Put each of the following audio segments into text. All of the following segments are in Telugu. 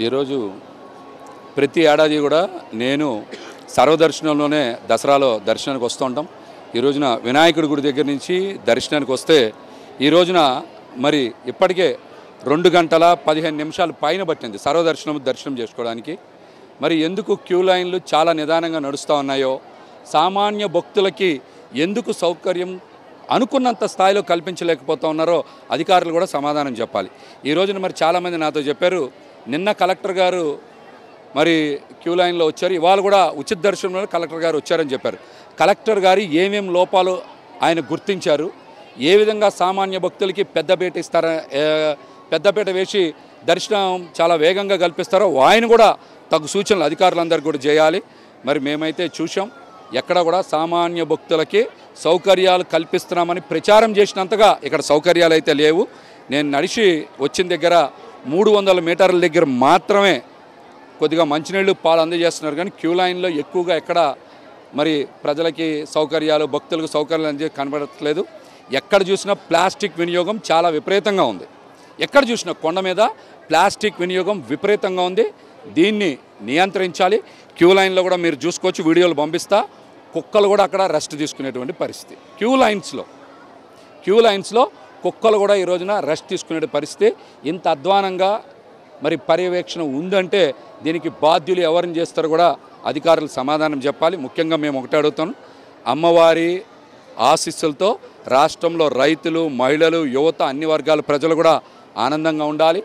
ఈరోజు ప్రతి ఏడాది కూడా నేను సర్వదర్శనంలోనే దసరాలో దర్శనానికి వస్తూ ఉంటాం. ఈ రోజున వినాయకుడి గుడి దగ్గర నుంచి దర్శనానికి వస్తే ఈ రోజున మరి ఇప్పటికే 2 గంటల 15 నిమిషాలు పైన పట్టింది దర్శనం చేసుకోవడానికి. మరి ఎందుకు క్యూ లైన్లు చాలా నిదానంగా నడుస్తూ ఉన్నాయో, సామాన్య భక్తులకి ఎందుకు సౌకర్యం అనుకున్నంత స్థాయిలో కల్పించలేకపోతూ ఉన్నారో అధికారులు కూడా సమాధానం చెప్పాలి. ఈ రోజున మరి చాలామంది నాతో చెప్పారు, నిన్న కలెక్టర్ గారు మరి క్యూ లైన్లో వచ్చారు, ఇవాళ కూడా ఉచిత దర్శనంలో కలెక్టర్ గారు వచ్చారని చెప్పారు. కలెక్టర్ గారు ఏమేం లోపాలు ఆయన గుర్తించారు, ఏ విధంగా సామాన్య భక్తులకి పెద్దపీట వేసి దర్శనం చాలా వేగంగా కల్పిస్తారో ఆయన కూడా తగు సూచనలు అధికారులందరికీ కూడా చేయాలి. మరి మేమైతే చూసాం, ఎక్కడ కూడా సామాన్య భక్తులకి సౌకర్యాలు కల్పిస్తున్నామని ప్రచారం చేసినంతగా ఇక్కడ సౌకర్యాలు అయితే లేవు. నేను నడిచి వచ్చిన దగ్గర 300 మీటర్ల దగ్గర మాత్రమే కొద్దిగా మంచినీళ్ళు పాలు అందజేస్తున్నారు, కానీ క్యూ లైన్లో ఎక్కువగా ఎక్కడ మరి ప్రజలకి సౌకర్యాలు భక్తులకు సౌకర్యాలు అందే కనబడట్లేదు. ఎక్కడ చూసినా ప్లాస్టిక్ వినియోగం చాలా విపరీతంగా ఉంది. ఎక్కడ చూసినా కొండ మీద ప్లాస్టిక్ వినియోగం విపరీతంగా ఉంది. దీన్ని నియంత్రించాలి. క్యూ లైన్లో కూడా మీరు చూసుకోవచ్చు, వీడియోలు పంపిస్తా, కుక్కలు కూడా అక్కడ రెస్ట్ తీసుకునేటువంటి పరిస్థితి. క్యూ లైన్స్లో కుక్కలు కూడా ఈ రోజున రెస్ట్ తీసుకునే పరిస్థితి. ఇంత అధ్వానంగా మరి పర్యవేక్షణ ఉందంటే దీనికి బాధ్యులు ఎవరిని చేస్తారో కూడా అధికారులు సమాధానం చెప్పాలి. ముఖ్యంగా మేము ఒకటే అడుగుతాం, అమ్మవారి ఆశీస్సులతో రాష్ట్రంలో రైతులు, మహిళలు, యువత, అన్ని వర్గాల ప్రజలు కూడా ఆనందంగా ఉండాలి.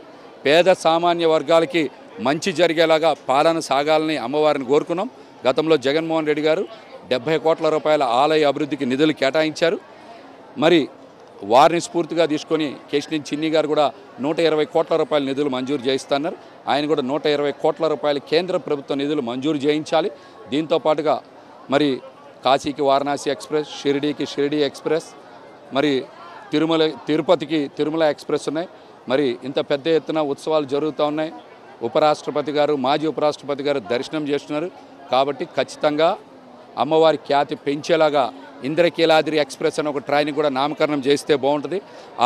పేద సామాన్య వర్గాలకి మంచి జరిగేలాగా పాలన సాగాలని అమ్మవారిని కోరుకున్నాం. గతంలో జగన్మోహన్ రెడ్డి గారు 70 కోట్ల రూపాయల ఆలయ అభివృద్ధికి నిధులు కేటాయించారు. మరి వారిని స్ఫూర్తిగా తీసుకొని కేశినేని చిన్ని గారు కూడా 120 కోట్ల రూపాయల నిధులు మంజూరు చేయిస్తున్నారు. ఆయన కూడా 120 కోట్ల రూపాయల కేంద్ర ప్రభుత్వ నిధులు మంజూరు చేయించాలి. దీంతో పాటుగా మరి కాశీకి వారణాసి ఎక్స్ప్రెస్, షిరిడీకి షిరిడీ ఎక్స్ప్రెస్, మరి తిరుపతికి తిరుమల ఎక్స్ప్రెస్ ఉన్నాయి. మరి ఇంత పెద్ద ఎత్తున ఉత్సవాలు జరుగుతూ ఉన్నాయి. ఉపరాష్ట్రపతి గారు, మాజీ ఉపరాష్ట్రపతి గారు దర్శనం చేస్తున్నారు. కాబట్టి ఖచ్చితంగా అమ్మవారి ఖ్యాతి పెంచేలాగా ఇంద్రకీలాద్రి ఎక్స్ప్రెస్ అని ఒక ట్రైన్ కూడా నామకరణం చేస్తే బాగుంటుంది.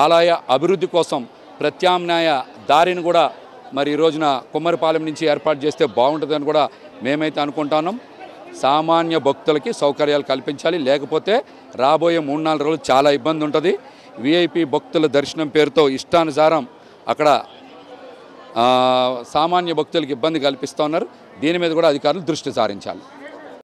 ఆలయ అభివృద్ధి కోసం ప్రత్యామ్నాయ దారిని కూడా మరి ఈ రోజున కుమ్మరిపాలెం నుంచి ఏర్పాటు చేస్తే బాగుంటుందని కూడా మేమైతే అనుకుంటున్నాం. సామాన్య భక్తులకి సౌకర్యాలు కల్పించాలి, లేకపోతే రాబోయే 3-4 రోజులు చాలా ఇబ్బంది ఉంటుంది. విఐపి భక్తుల దర్శనం పేరుతో ఇష్టానుసారం అక్కడ సామాన్య భక్తులకు ఇబ్బంది కల్పిస్తూ ఉన్నారు. దీని మీద కూడా అధికారులు దృష్టి సారించాలి.